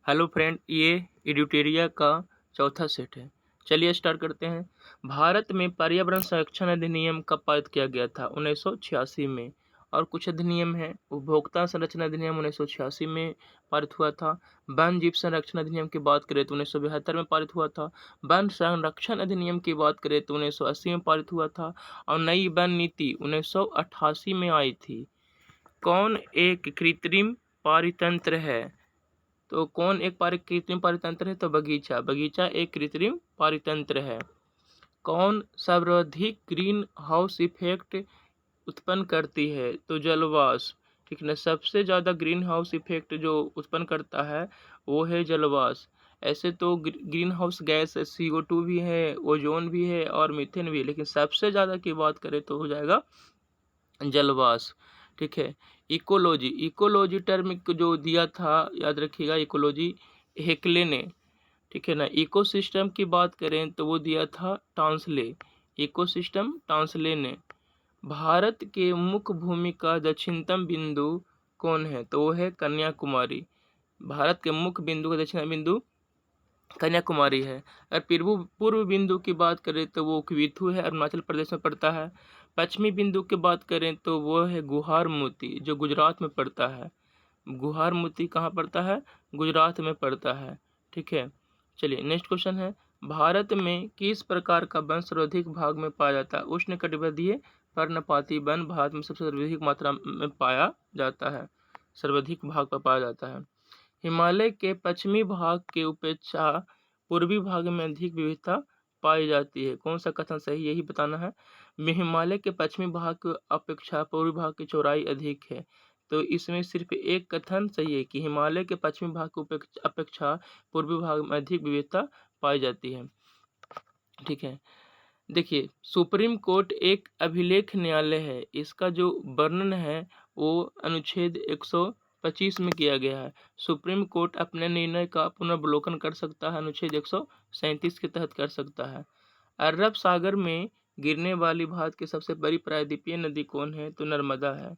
Hello friend, ये एडिटोरिया का चौथा सेट है। चलिए स्टार्ट करते हैं। भारत में पर्यावरण संरक्षण अधिनियम कब पारित किया गया था? 1986 में। और कुछ अधिनियम हैं। उपभोक्ता संरक्षण अधिनियम 1986 में पारित हुआ था। वन जीव संरक्षण अधिनियम की बात करें तो 1972 में पारित हुआ था। वन संरक्षण अधिनियम की बात करें तो 1980 में पारित हुआ था। और नई वन नीति 1988 में आई थी। कौन एक कृत्रिम पारितंत्र है? तो कौन एक कृत्रिम पारितंत्र है? तो बगीचा। बगीचा एक कृत्रिम पारितंत्र है। कौन सर्वाधिक ग्रीन हाउस इफेक्ट उत्पन्न करती है? तो जलवाष्प। ठीक है ना, सबसे ज़्यादा ग्रीन हाउस इफेक्ट जो उत्पन्न करता है वो है जलवाष्प। ऐसे तो ग्रीन हाउस गैस CO2 भी है, ओजोन भी है और मीथेन भी है, लेकिन सबसे ज़्यादा की बात करें तो हो जाएगा जलवाष्प। ठीक है। इकोलॉजी। इकोलॉजी टर्म को जो दिया था, याद रखिएगा, इकोलॉजी हेक्ले ने। ठीक है ना। इकोसिस्टम की बात करें तो वो दिया था टांसले। इकोसिस्टम टांसले ने। भारत के मुख्य भूमि का दक्षिणतम बिंदु कौन है? तो वो है कन्याकुमारी। भारत के मुख्य बिंदु का दक्षिण बिंदु कन्याकुमारी है। और पूर्व पूर्व बिंदु की बात करें तो वो क्विथु है, अरुणाचल प्रदेश में पड़ता है। पश्चिमी बिंदु की बात करें तो वो है गुहार मोती, जो गुजरात में पड़ता है। गुहार मोती कहाँ पड़ता है? गुजरात में पड़ता है। ठीक है। चलिए नेक्स्ट क्वेश्चन है, भारत में किस प्रकार का वन सर्वाधिक भाग में पाया जाता है? उष्णकटिबंधीय पर्णपाती वन भारत में सबसे सर्वाधिक मात्रा में पाया जाता है, सर्वाधिक भाग पर पाया जाता है। हिमालय के पश्चिमी भाग के अपेक्षा पूर्वी भाग में अधिक विविधता पाई जाती है। कौन सा कथन सही? यही बताना है। हिमालय के पश्चिमी भाग की अपेक्षा पूर्वी भाग की चौड़ाई अधिक है। तो इसमें सिर्फ एक कथन सही है कि हिमालय के पश्चिमी भाग की अपेक्षा पूर्वी भाग में अधिक विविधता पाई जाती है। ठीक है। देखिए, सुप्रीम कोर्ट एक अभिलेख न्यायालय है। इसका जो वर्णन है वो अनुच्छेद 125 में किया गया है। सुप्रीम कोर्ट अपने निर्णय का पुनर्वलोकन कर सकता है, अनुच्छेद 137 के तहत कर सकता है। अरब सागर में गिरने वाली भारत की सबसे बड़ी प्रायद्वीपीय नदी कौन है? तो नर्मदा है।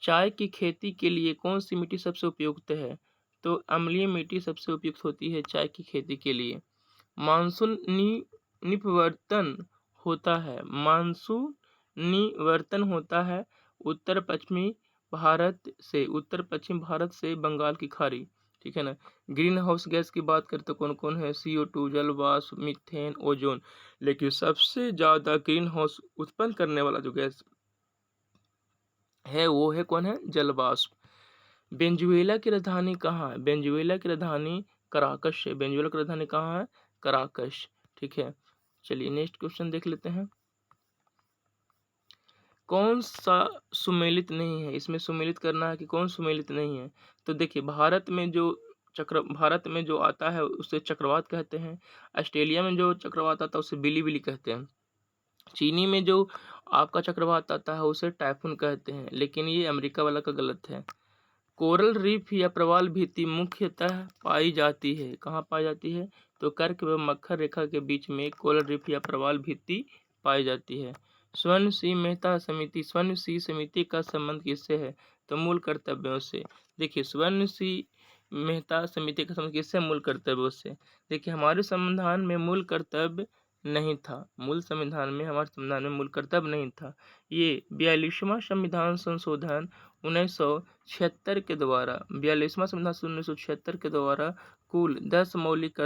चाय की खेती के लिए कौन सी मिट्टी सबसे उपयुक्त है? तो अम्लीय मिट्टी सबसे उपयुक्त होती है चाय की खेती के लिए। मानसून निपवर्तन होता है। मानसून निवर्तन होता है उत्तर पश्चिम भारत से बंगाल की खाड़ी। ठीक है ना। ग्रीन हाउस गैस की बात करते तो कौन कौन है? CO2, जलवाष्प, मीथेन, ओजोन। लेकिन सबसे ज्यादा ग्रीन हाउस उत्पन्न करने वाला जो गैस है वो है कौन है? जलवाष्प। वेनेजुएला की राजधानी कहाँ है? वेनेजुएला की राजधानी कराकश है। वेनेजुएला की राजधानी कहाँ है? कराकश। ठीक है। चलिए नेक्स्ट क्वेश्चन देख लेते हैं। कौन सा सुमेलित नहीं है? इसमें सुमेलित करना है कि कौन सुमेलित नहीं है। तो देखिए, भारत में जो आता है उसे चक्रवात कहते हैं। ऑस्ट्रेलिया में जो चक्रवात आता है उसे बिली बिली कहते हैं। चीनी में जो आपका चक्रवात आता है उसे टाइफून कहते हैं, लेकिन ये अमेरिका वाला का गलत है। कोरल रीफ या प्रवाल भित्ति मुख्यतः पाई जाती है। कहाँ पाई जाती है? तो कर्क व मकर रेखा के बीच में कोरल रीफ या प्रवाल भित्ति पाई जाती है। स्वर्ण सिंह मेहता समिति, स्वर्ण सिंह समिति का संबंध किससे है? तो मूल कर्तव्यों से। देखिए, स्वर्ण सिंह मेहता समिति का संबंध किससे? मूल कर्तव्यों से। देखिए, हमारे संविधान में मूल कर्तव्य नहीं था। हमारे संविधान में मूल कर्तव्य नहीं था। ये 42वां संविधान संशोधन 1976 के द्वारा, 42वां संविधान 1976 के द्वारा कुल 10 मौलिक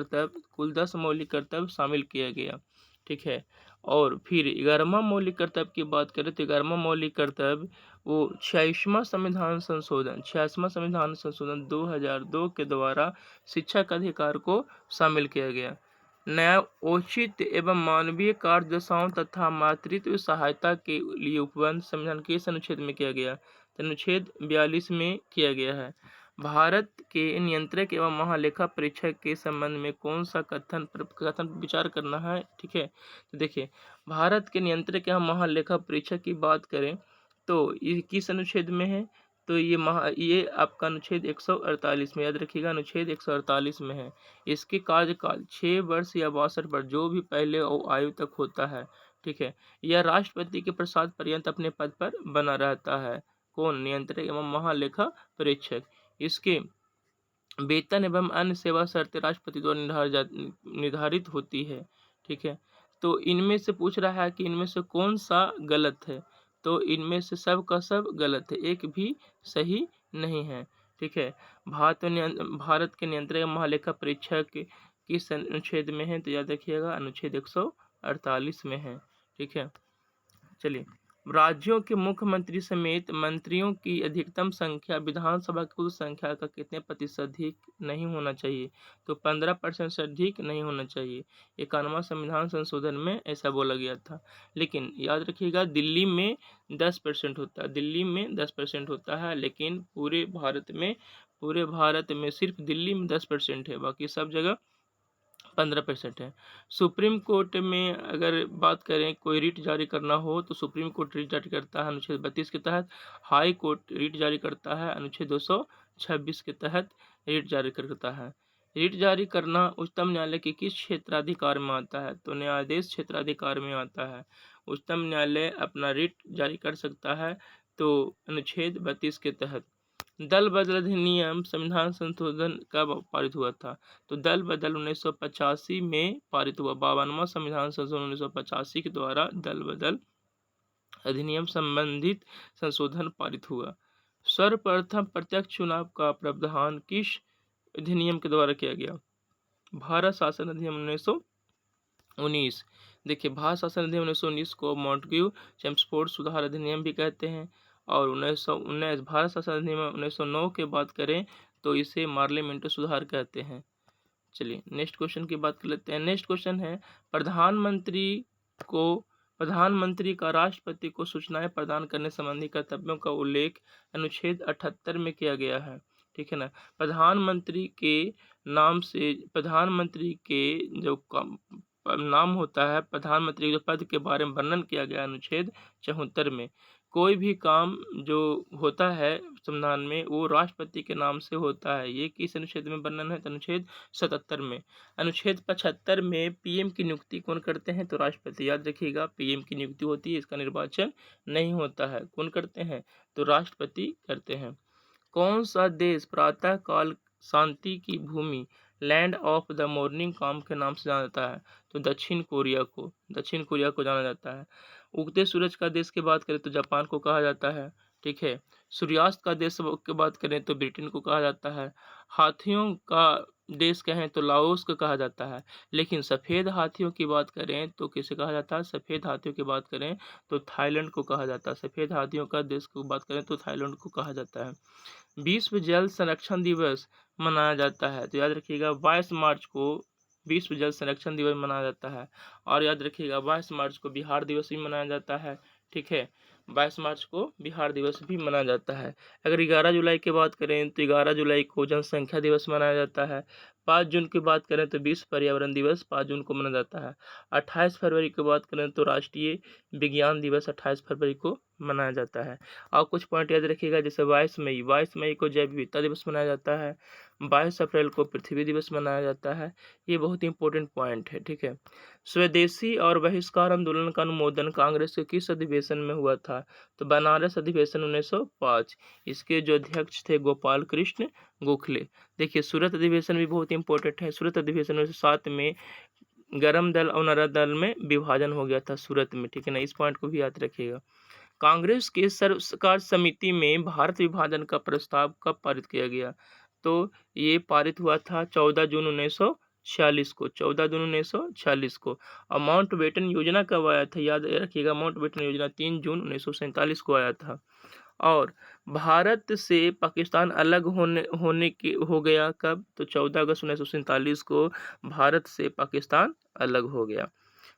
कर्तव्य शामिल किया गया। ठीक है। और फिर 11वां मौलिक कर्तव्य की बात करें तो 11वां मौलिक कर्तव्य वो 86वां संविधान संशोधन 2002 के द्वारा शिक्षा के अधिकार को शामिल किया गया। न्यायोचित एवं मानवीय कार्य दशाओं तथा मातृत्व सहायता के लिए उपबंध संविधान किस अनुच्छेद में किया गया? तो अनुच्छेद 42 में किया गया है। भारत के नियंत्रक एवं महालेखा परीक्षक के संबंध में कौन सा कथन पर विचार करना है? ठीक है। तो देखिए, भारत के नियंत्रक एवं महालेखा परीक्षक की बात करें तो ये किस अनुच्छेद में है? तो ये आपका अनुच्छेद 148 में, याद रखिएगा, अनुच्छेद 148 में है। इसके कार्यकाल 6 वर्ष या 62 वर्ष जो भी पहले आयु तक होता है। ठीक है। यह राष्ट्रपति के प्रसाद पर्यंत अपने पद पर बना रहता है। कौन? नियंत्रक एवं महालेखा परीक्षक। इसके वेतन एवं अन्य सेवा शर्तें राष्ट्रपति द्वारा निर्धारित होती है। ठीक है, तो इनमें से पूछ रहा है कि इनमें से कौन सा गलत है, तो इनमें से सब का सब गलत है, एक भी सही नहीं है। ठीक है, भारत के नियंत्रक महालेखा परीक्षक किस अनुच्छेद में है, तो याद रखिएगा अनुच्छेद 148 में है। ठीक है, चलिए, राज्यों के मुख्यमंत्री समेत मंत्रियों की अधिकतम संख्या विधानसभा की कुल संख्या का कितने प्रतिशत अधिक नहीं होना चाहिए, तो 15% से अधिक नहीं होना चाहिए। 91वां संविधान संशोधन में ऐसा बोला गया था। लेकिन याद रखिएगा दिल्ली में 10% होता है, दिल्ली में 10% होता है, लेकिन पूरे भारत में सिर्फ दिल्ली में 10% है, बाकी सब जगह 15% है। सुप्रीम कोर्ट में अगर बात करें कोई रिट जारी करना हो तो सुप्रीम कोर्ट रिट जारी करता है अनुच्छेद 32 के तहत, हाई कोर्ट रिट जारी करता है अनुच्छेद 226 के तहत रिट जारी करता है। रिट जारी करना उच्चतम न्यायालय के किस क्षेत्राधिकार में आता है, तो न्यायाधीश क्षेत्राधिकार में आता है। उच्चतम न्यायालय अपना रिट जारी कर सकता है तो अनुच्छेद 32 के तहत। दल बदल अधिनियम संविधान संशोधन कब पारित हुआ था, तो दल बदल 1985 में पारित हुआ। 52वां संविधान संशोधन 1985 के द्वारा दल बदल अधिनियम संबंधित संशोधन पारित हुआ। सर्वप्रथम प्रत्यक्ष चुनाव का प्रावधान किस अधिनियम के द्वारा किया गया, भारत शासन अधिनियम 1919। देखिए, भारत शासन अधिनियम 1919 को मॉन्टेग्यू चेम्सफोर्ड सुधार अधिनियम भी कहते हैं, और 1919 भारत शासन अधिनियम 1909 के बात करें तो इसे मार्ले मिंटो सुधार कहते हैं। चलिए नेक्स्ट क्वेश्चन की बात कर लेते हैं। नेक्स्ट क्वेश्चन है, प्रधानमंत्री का राष्ट्रपति को सूचनाएं प्रदान करने संबंधी कर्तव्यों का उल्लेख अनुच्छेद 78 में किया गया है। ठीक है ना, प्रधानमंत्री के नाम से प्रधानमंत्री के जो नाम होता है, प्रधानमंत्री के पद के बारे में वर्णन किया गया अनुच्छेद 74 में। कोई भी काम जो होता है संविधान में वो राष्ट्रपति के नाम से होता है। ये किस अनुच्छेद में वर्णन है, तो अनुच्छेद 77 में। अनुच्छेद 75 में पीएम की नियुक्ति कौन करते हैं, तो राष्ट्रपति। याद रखिएगा पीएम की नियुक्ति होती है, इसका निर्वाचन नहीं होता है। कौन करते हैं, तो राष्ट्रपति करते हैं। कौन सा देश प्रातः काल शांति की भूमि लैंड ऑफ द मॉर्निंग काम के नाम से जाना जाता है, तो दक्षिण कोरिया को जाना जाता है। उगते सूरज का देश की बात करें तो जापान को कहा जाता है। ठीक है, सूर्यास्त का देश की बात करें तो ब्रिटेन को कहा जाता है। हाथियों का देश कहें तो लाओस को कहा जाता है। लेकिन सफ़ेद हाथियों की बात करें तो किसे कहा जाता है, सफ़ेद हाथियों की बात करें तो थाईलैंड को कहा जाता है। सफ़ेद हाथियों का देश की बात करें तो थाईलैंड को कहा जाता है। विश्व जल संरक्षण दिवस मनाया जाता है, तो याद रखिएगा 22 मार्च को विश्व जल संरक्षण दिवस मनाया जाता है। और याद रखिएगा 22 मार्च को बिहार दिवस भी मनाया जाता है। ठीक है, 22 मार्च को बिहार दिवस भी मनाया जाता है। अगर 11 जुलाई की बात करें तो 11 जुलाई को जनसंख्या दिवस मनाया जाता है। 5 जून की बात करें तो विश्व पर्यावरण दिवस 5 जून को मनाया जाता है। 28 फरवरी की बात करें तो राष्ट्रीय विज्ञान दिवस 28 फरवरी को मनाया जाता है। और कुछ पॉइंट याद रखिएगा, जैसे 22 मई को जैव विविधता दिवस मनाया जाता है। 22 अप्रैल को पृथ्वी दिवस मनाया जाता है। ये बहुत इंपॉर्टेंट पॉइंट है। ठीक है, स्वदेशी और बहिष्कार आंदोलन का अनुमोदन कांग्रेस के किस अधिवेशन में हुआ था, तो बनारस अधिवेशन 1905। इसके जो अध्यक्ष थे गोपाल कृष्ण गोखले। देखिए, सूरत अधिवेशन भी बहुत इंपॉर्टेंट है। सूरत अधिवेशन 1907 में गरम दल और नरम दल में विभाजन हो गया था सूरत में। ठीक है ना, इस पॉइंट को भी याद रखिएगा। कांग्रेस के सर्वकार समिति में भारत विभाजन का प्रस्ताव कब पारित किया गया, तो ये पारित हुआ था 14 जून 1946 को। 14 जून 1946 को। और माउंटबेटन योजना कब आया था, याद रखिएगा माउंटबेटन योजना 3 जून 1947 को आया था। और भारत से पाकिस्तान अलग हो गया कब, तो 14 अगस्त 1947 को भारत से पाकिस्तान अलग हो गया।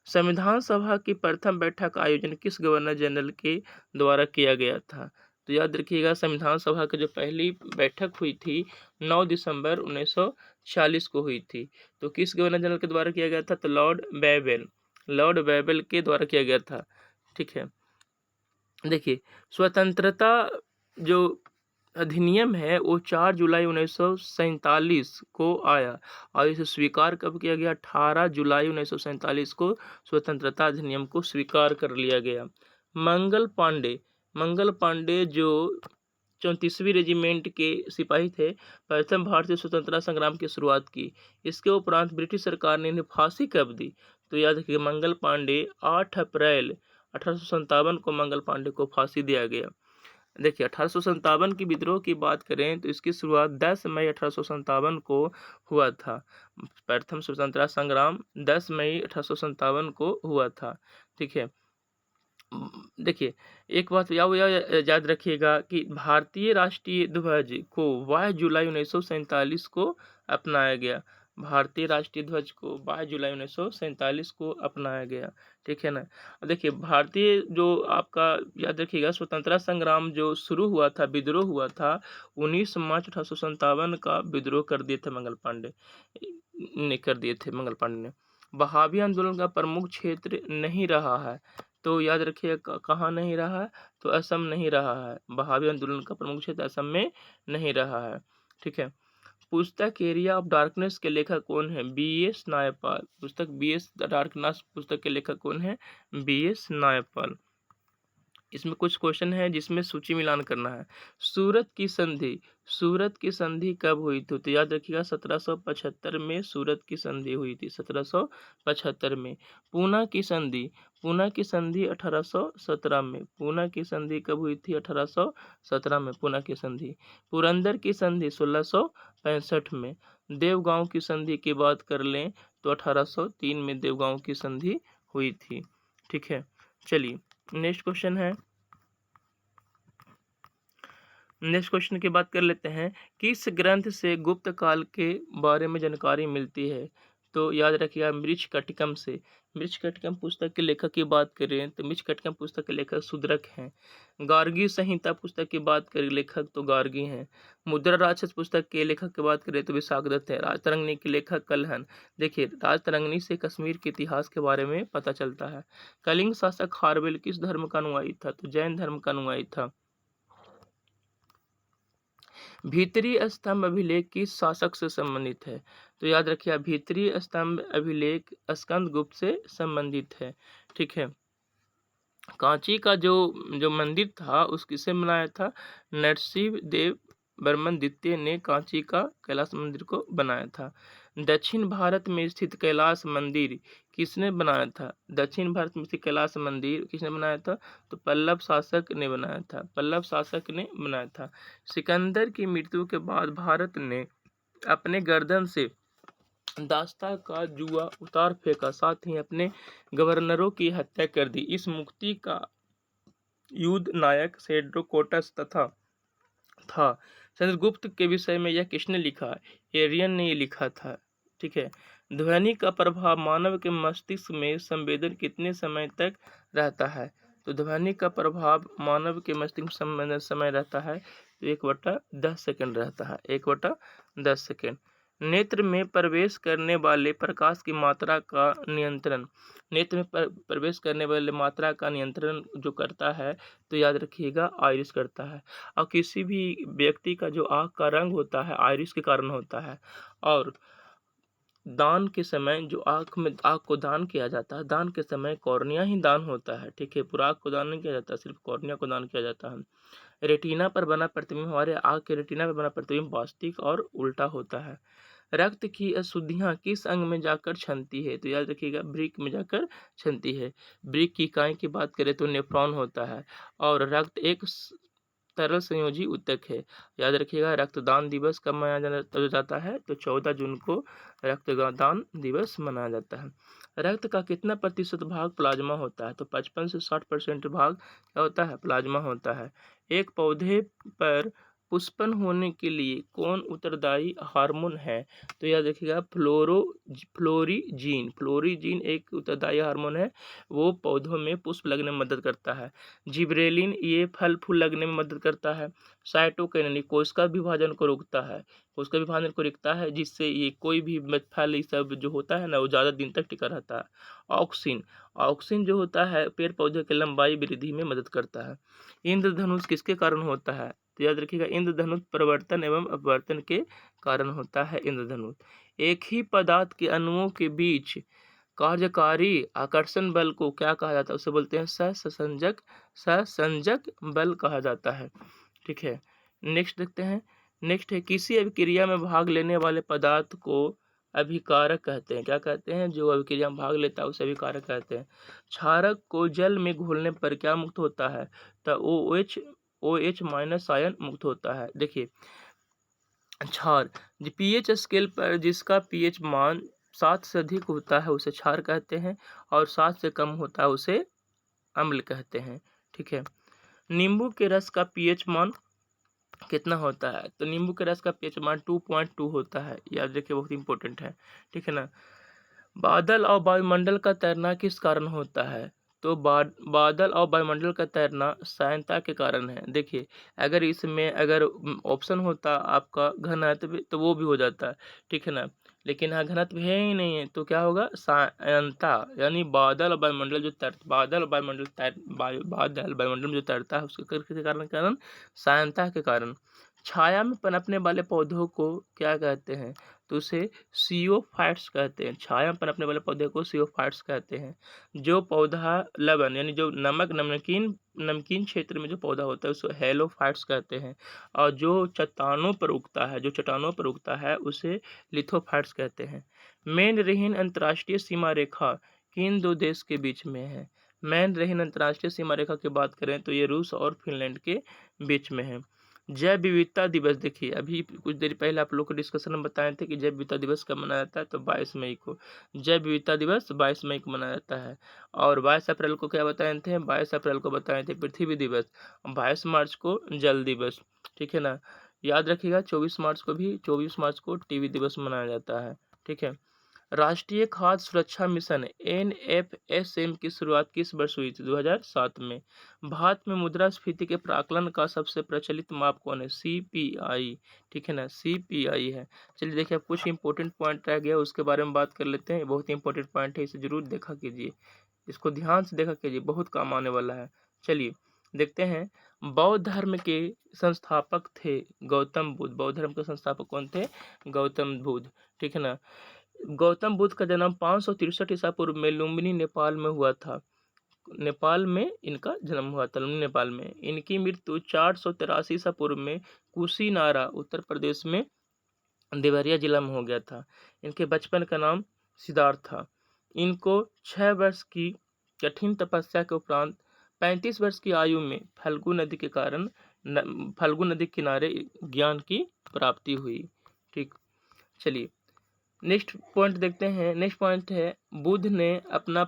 संविधान सभा की प्रथम बैठक का आयोजन किस गवर्नर जनरल के द्वारा किया गया था, तो याद रखिएगा संविधान सभा की जो पहली बैठक हुई थी 9 दिसंबर 1946 को हुई थी। तो किस गवर्नर जनरल के द्वारा किया गया था, तो लॉर्ड बेबल के द्वारा किया गया था। ठीक है, देखिए स्वतंत्रता जो अधिनियम है वो 4 जुलाई 1947 को आया, और इसे स्वीकार कब किया गया, 18 जुलाई 1947 को स्वतंत्रता अधिनियम को स्वीकार कर लिया गया। मंगल पांडे जो 34वीं रेजिमेंट के सिपाही थे, प्रथम भारतीय स्वतंत्रता संग्राम की शुरुआत की। इसके उपरांत ब्रिटिश सरकार ने इन्हें फांसी कब दी? तो याद रखिए मंगल पांडे 8 अप्रैल 1857 को मंगल पांडे को फांसी दिया गया। देखिए 1857 की विद्रोह की बात करें तो इसकी शुरुआत 10 मई 1857 को हुआ था। प्रथम स्वतंत्रता संग्राम 10 मई 1857 को हुआ था। ठीक है। देखिए एक बात याद रखिएगा कि भारतीय राष्ट्रीय ध्वज को 22 जुलाई 1947 को अपनाया गया। भारतीय राष्ट्रीय ध्वज को 22 जुलाई 1947 को अपनाया गया। ठीक है ना। देखिए भारतीय जो आपका याद रखिएगा स्वतंत्रता संग्राम जो शुरू हुआ था, विद्रोह हुआ था 19 मार्च 1857 का विद्रोह कर दिए थे मंगल पांडे ने कर दिए थे मंगल पांडे ने। वहाबी आंदोलन का प्रमुख क्षेत्र नहीं रहा है, तो याद रखिए कहाँ नहीं रहा है, तो असम नहीं रहा है। वहाबी आंदोलन का प्रमुख क्षेत्र असम में नहीं रहा है। ठीक है। पुस्तक एरिया ऑफ डार्कनेस के लेखक कौन है? बी.एस. नायपाल। पुस्तक बी.एस. डार्कनेस पुस्तक के लेखक कौन है? बी.एस. नायपाल। इसमें कुछ क्वेश्चन है जिसमें सूची मिलान करना है। सूरत की संधि कब हुई थी? तो याद रखिएगा 1775 में सूरत की संधि हुई थी, 1775 में। पूना की संधि 1817 में। पूना की संधि कब हुई थी? 1817 में पूना की संधि। पुरंदर की संधि 1665 में। देवगांव की संधि की बात कर लें तो 1803 में देवगांव की संधि हुई थी। ठीक है। चलिए नेक्स्ट क्वेश्चन की बात कर लेते हैं। किस ग्रंथ से गुप्त काल के बारे में जानकारी मिलती है? तो याद रखिएगा मृच्छकटिकम से। मृच्छकटिकम पुस्तक के लेखक की बात करें तो मृच्छकटिकम पुस्तक के लेखक शूद्रक हैं। गार्गी संहिता पुस्तक की बात करें लेखक तो गार्गी हैं। मुद्रा राक्षस पुस्तक के लेखक की बात करें तो विशाखदत्त है। राजतरंगिणी के लेखक कलहन। देखिए राजतरंगिणी से कश्मीर के इतिहास के बारे में पता चलता है। कलिंग शासक खारवेल किस धर्म का अनुयायी था? तो जैन धर्म का अनुयायी था। भीतरी स्तंभ अभिलेख किस शासक से संबंधित है? तो याद रखिए भीतरी स्तंभ अभिलेख स्कंदगुप्त से संबंधित है। ठीक है। कांची का जो मंदिर था उस किसे बनाया था? नरसिंह देव बर्मन द्वितीय ने कांची का कैलाश मंदिर को बनाया था। दक्षिण भारत में स्थित कैलाश मंदिर किसने बनाया था? दक्षिण भारत में स्थित कैलाश मंदिर किसने बनाया था? तो पल्लव शासक ने बनाया था। पल्लव शासक ने बनाया था। सिकंदर की मृत्यु के बाद भारत ने अपने गर्दन से दास्ता का जुआ उतार फेंका, साथ ही अपने गवर्नरों की हत्या कर दी। इस मुक्ति का युद्ध नायक सेड्रोकोटस था। चंद्रगुप्त के विषय में यह किसने लिखा? एरियन ने ये लिखा था। ठीक है। ध्वनि का प्रभाव मानव के मस्तिष्क में संवेदन कितने समय तक रहता है? तो ध्वनि का प्रभाव मानव के मस्तिष्क में समय रहता है तो 1/10 सेकंड रहता है। 1/10 सेकंड। नेत्र में प्रवेश करने वाले प्रकाश की मात्रा का नियंत्रण। नेत्र में प्रवेश करने वाले मात्रा का नियंत्रण जो करता है तो याद रखिएगा आइरिस करता है। और किसी भी व्यक्ति का जो आँख का रंग होता है आइरिस के कारण होता है। और दान के समय जो आँख को दान किया जाता है, दान के समय कॉर्निया ही दान होता है। ठीक है। पूरा आँख को दान नहीं किया जाता, सिर्फ कॉर्निया को दान किया जाता है। रेटिना पर बना प्रतिबिंब हमारे आँख के रेटिना पर बना प्रतिबिंब वास्तविक और उल्टा होता है। रक्त की अशुद्धियाँ किस अंग में जाकर छनती है? तो याद रखिएगा वृक्क में जाकर छनती है। वृक्क की इकाई की बात करें तो नेफ्रॉन होता है। और रक्त एक तरल संयोजी ऊतक है। याद रखिएगा रक्तदान दिवस कब मनाया जाता है? तो 14 जून को रक्तदान दिवस मनाया जाता है। रक्त का कितना प्रतिशत भाग प्लाज्मा होता है? तो 55 से 60% भाग क्या होता है? प्लाज्मा होता है। एक पौधे पर पुष्पन होने के लिए कौन उत्तरदायी हार्मोन है? तो याद रखिएगा फ्लोरीजीन एक उत्तरदायी हार्मोन है। वो पौधों में पुष्प लगने में मदद करता है। जिब्रेलिन ये फल फूल लगने में मदद करता है। साइटोकिनिन कोशिका विभाजन को रोकता है। कोशिका विभाजन को रोकता है जिससे ये कोई भी फल ये सब जो होता है ना वो ज़्यादा दिन तक टिका रहता है। ऑक्सिन जो होता है पेड़ पौधे की लंबाई वृद्धि में मदद करता है। इंद्रधनुष किसके कारण होता है? तो याद रखिएगा इंद्रधनुष परिवर्तन एवं अपवर्तन के कारण होता है इंद्रधनुष। एक ही पदार्थ के अणुओं के बीच कार्यकारी आकर्षण बल को क्या कहा जाता है? उसे बोलते हैं सहसंजक बल कहा जाता है। ठीक है। नेक्स्ट देखते हैं। नेक्स्ट है किसी अभिक्रिया में भाग लेने वाले पदार्थ को अभिकारक कहते हैं। क्या कहते हैं? जो अभिक्रिया में भाग लेता है उसे अभिकारक कहते हैं। क्षारक को जल में घोलने पर क्या मुक्त होता है? तो OH माइनस आयन मुक्त होता है। देखिए क्षार पीएच स्केल पर जिसका पीएच मान 7 से अधिक होता है उसे क्षार कहते हैं, और 7 से कम होता है उसे अम्ल कहते हैं। ठीक है। नींबू के रस का पीएच मान कितना होता है? तो नींबू के रस का पीएच मान 2.2 होता है। याद रखिए, बहुत इंपॉर्टेंट है। ठीक है ना। बादल और वायुमंडल का तैरना किस कारण होता है? तो बादल और वायुमंडल का तैरना सायनता के कारण है। देखिए अगर इसमें अगर ऑप्शन होता आपका घनत्व तो वो भी हो जाता है। ठीक है ना, लेकिन यहाँ घनत्व है ही नहीं है तो क्या होगा? सायनता, यानी बादल और वायुमंडल जो बादल और बादल वायुमंडल में जो तैरता है उसके कारण सायनता के कारण। छाया में पनपने वाले पौधों को क्या कहते हैं? तो उसे सीओफाइट्स कहते हैं। छाया में पनपने वाले पौधे को सीओफाइट्स कहते हैं। जो पौधा लवण यानी जो नमकीन नमकीन क्षेत्र में जो पौधा होता है उसको हेलोफाइट्स कहते हैं। और जो चट्टानों पर उगता है उसे लिथोफाइट्स कहते हैं। मेन रेहिन अंतर्राष्ट्रीय सीमा रेखा किन दो देश के बीच में है? मेन रेहिन अंतर्राष्ट्रीय सीमा रेखा की बात करें तो ये रूस और फिनलैंड के बीच में है। जैव विविधता दिवस, देखिए अभी कुछ देर पहले आप लोग को डिस्कशन में बताए थे कि जैव विविधता दिवस कब मनाया जाता है? तो 22 मई को। जैव विविधता दिवस 22 मई को मनाया जाता है। और 22 अप्रैल को क्या बताए थे? 22 अप्रैल को बताए थे पृथ्वी दिवस। 22 मार्च को जल दिवस। ठीक है ना। याद रखिएगा 24 मार्च को टीबी दिवस मनाया जाता है। ठीक है। राष्ट्रीय खाद्य सुरक्षा मिशन NFSM की शुरुआत किस वर्ष हुई थी? 2007 में। भारत में मुद्रास्फीति के प्राकलन का सबसे प्रचलित माप कौन है? CPI। ठीक है ना, CPI है। चलिए देखिए, अब कुछ इंपॉर्टेंट पॉइंट रह गया उसके बारे में बात कर लेते हैं। बहुत ही इंपॉर्टेंट पॉइंट है, इसे जरूर देखा कीजिए, इसको ध्यान से देखा कीजिए, बहुत काम आने वाला है। चलिए देखते हैं। बौद्ध धर्म के संस्थापक थे गौतम बुद्ध। बौद्ध धर्म के संस्थापक कौन थे? गौतम बुद्ध। ठीक है ना। गौतम बुद्ध का जन्म 563 ईसा पूर्व में लुम्बिनी नेपाल में हुआ था। नेपाल में इनका जन्म हुआ था, लुम्बिनी नेपाल में। इनकी मृत्यु 483 ईसा पूर्व में कुशीनारा उत्तर प्रदेश में देवरिया जिला में हो गया था। इनके बचपन का नाम सिद्धार्थ था। इनको 6 वर्ष की कठिन तपस्या के उपरांत 35 वर्ष की आयु में फल्गु नदी के किनारे ज्ञान की प्राप्ति हुई। ठीक, चलिए नेक्स्ट पॉइंट देखते हैं। नेक्स्ट पॉइंट है, बुद्ध ने अपना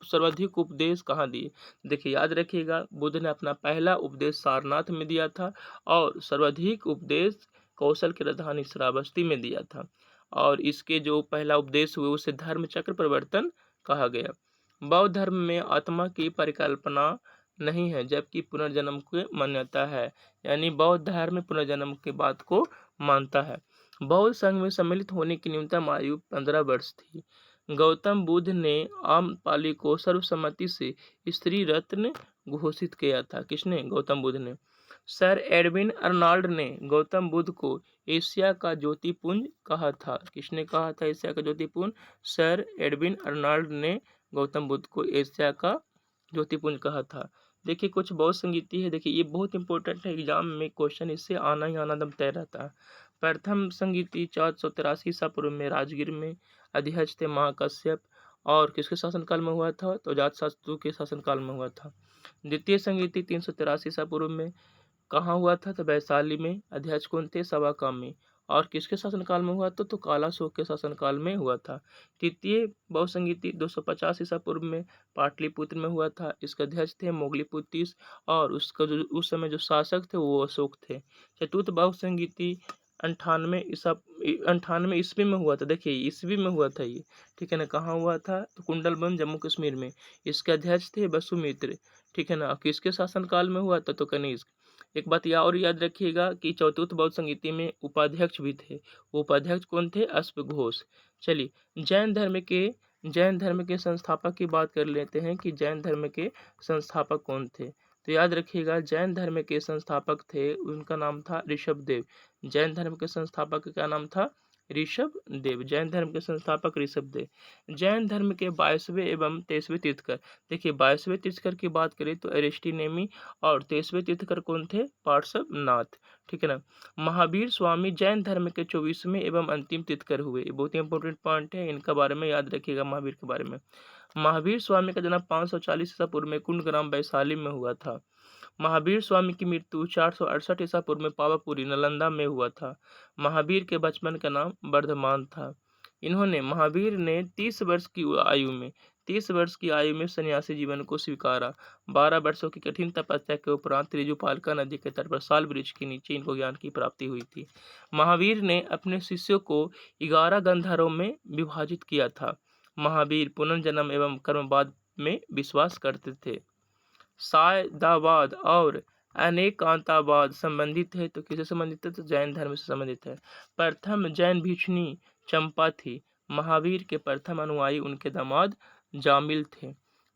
सर्वाधिक उपदेश कहाँ दिए? देखिए याद रखिएगा, बुद्ध ने अपना पहला उपदेश सारनाथ में दिया था और सर्वाधिक उपदेश कौशल की राजधानी श्रावस्ती में दिया था। और इसके जो पहला उपदेश हुए उसे धर्म चक्र परिवर्तन कहा गया। बौद्ध धर्म में आत्मा की परिकल्पना नहीं है जबकि पुनर्जन्म की मान्यता है, यानी बौद्ध धर्म में पुनर्जन्म के बात को मानता है। बौद्ध संघ में सम्मिलित होने की न्यूनतम आयु 15 वर्ष थी। गौतम बुद्ध ने आम्रपाली को सर्वसम्मति से स्त्री रत्न घोषित किया था। किसने? गौतम बुद्ध ने। सर एडविन अर्नाल्ड ने गौतम बुद्ध को एशिया का ज्योतिपुंज कहा था। किसने कहा था एशिया का ज्योतिपुंज? सर एडविन अर्नाल्ड ने गौतम बुद्ध को एशिया का ज्योतिपुंज कहा था। देखिए कुछ बहुत संगीति है, देखिए ये बहुत इंपॉर्टेंट है, एग्जाम में क्वेश्चन इससे आना ही आना दम तय रहता है। प्रथम संगीति 483 ईसा पूर्व में राजगीर में अध्यक्ष थे महाकश्यप। और किसके शासनकाल में हुआ था? तो अजातशत्रु के शासनकाल में हुआ था। द्वितीय संगीति 383 ईसा पूर्व में कहाँ हुआ था? तो वैशाली में। अध्यक्ष कौन थे? सवाकामी। और किसके शासनकाल में हुआ था? तो कालाशोक के शासनकाल में हुआ था। तृतीय बहुसंगीति 250 ईसा पूर्व में पाटलिपुत्र में हुआ था। इसके अध्यक्ष थे मोगलीपुत्र और उसका जो उस समय जो शासक थे वो अशोक थे। चतुर्थ बहुसंगीति 98 ईस्वी में हुआ था। देखिए ईस्वी में हुआ था ये। ठीक है ना। कहाँ हुआ था? तो कुंडलबन जम्मू कश्मीर में। इसके अध्यक्ष थे वसुमित्र। ठीक है ना। किसके शासनकाल में हुआ था? तो कनिष्क। एक बात और याद रखिएगा कि चतुर्थ बौद्ध संगीति में उपाध्यक्ष भी थे। वो उपाध्यक्ष कौन थे? अश्वघोष। चलिए जैन धर्म के संस्थापक की बात कर लेते हैं कि जैन धर्म के संस्थापक कौन थे। तो याद रखिएगा जैन धर्म के संस्थापक थे, उनका नाम था ऋषभदेव। जैन धर्म के संस्थापक का क्या नाम था? ऋषभ देव, जैन धर्म के संस्थापक ऋषभ देव। जैन धर्म के 22वें एवं 23वें तीर्थकर। देखिए 22वें तीर्थकर की बात करें तो अरिस्टिनेमी और 23वें तीर्थकर कौन थे? पार्श्वनाथ। ठीक है ना। महावीर स्वामी जैन धर्म के 24वें एवं अंतिम तीर्थकर हुए। ये बहुत ही इंपॉर्टेंट पॉइंट है, इनका बारे में याद रखिएगा महावीर के बारे में। महावीर स्वामी का जन्म 540 ईसा पूर्व में कुंडग्राम वैशाली में हुआ था। महावीर स्वामी की मृत्यु 468 ईसा पूर्व में पावापुरी नालंदा में हुआ था। महावीर के बचपन का नाम वर्धमान था। इन्होंने महावीर ने 30 वर्ष की आयु में सन्यासी जीवन को स्वीकारा। 12 वर्षों की कठिन तपस्या के उपरांत त्रिजुपालका नदी के तट पर साल वृक्ष के नीचे इनको ज्ञान की प्राप्ति हुई थी। महावीर ने अपने शिष्यों को 11 गंधर्वों में विभाजित किया था। महावीर पुनर्जन्म एवं कर्मवाद में विश्वास करते थे। सायदाबाद और अनेकांतावाद संबंधित है, तो किससे संबंधित है? तो जैन धर्म से संबंधित है। प्रथम जैन भिक्षुणी चंपा थी। महावीर के प्रथम अनुयायी उनके दामाद जामिल थे।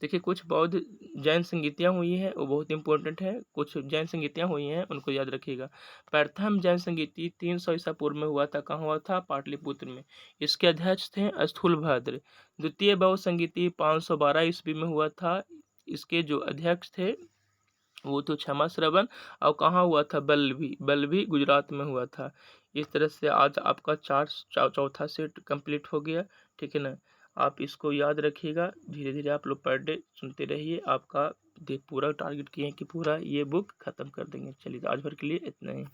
देखिए कुछ बौद्ध जैन संगीतियाँ हुई हैं, वो बहुत इंपॉर्टेंट है। कुछ जैन संगीतियाँ हुई हैं, उनको याद रखिएगा। प्रथम जैन संगीति 300 ईसा पूर्व में हुआ था। कहाँ हुआ था? पाटलिपुत्र में। इसके अध्यक्ष थे स्थूलभद्र। द्वितीय बौद्ध संगीति 512 ईस्वी में हुआ था। इसके जो अध्यक्ष थे वो तो क्षमा श्रवण, और कहाँ हुआ था? बल्लभी गुजरात में हुआ था। इस तरह से आज आपका चौथा सेट कंप्लीट हो गया। ठीक है ना। आप इसको याद रखिएगा, धीरे धीरे आप लोग पर डे सुनते रहिए। आपका पूरा टारगेट किए हैं कि पूरा ये बुक खत्म कर देंगे। चलिए आज भर के लिए इतना ही।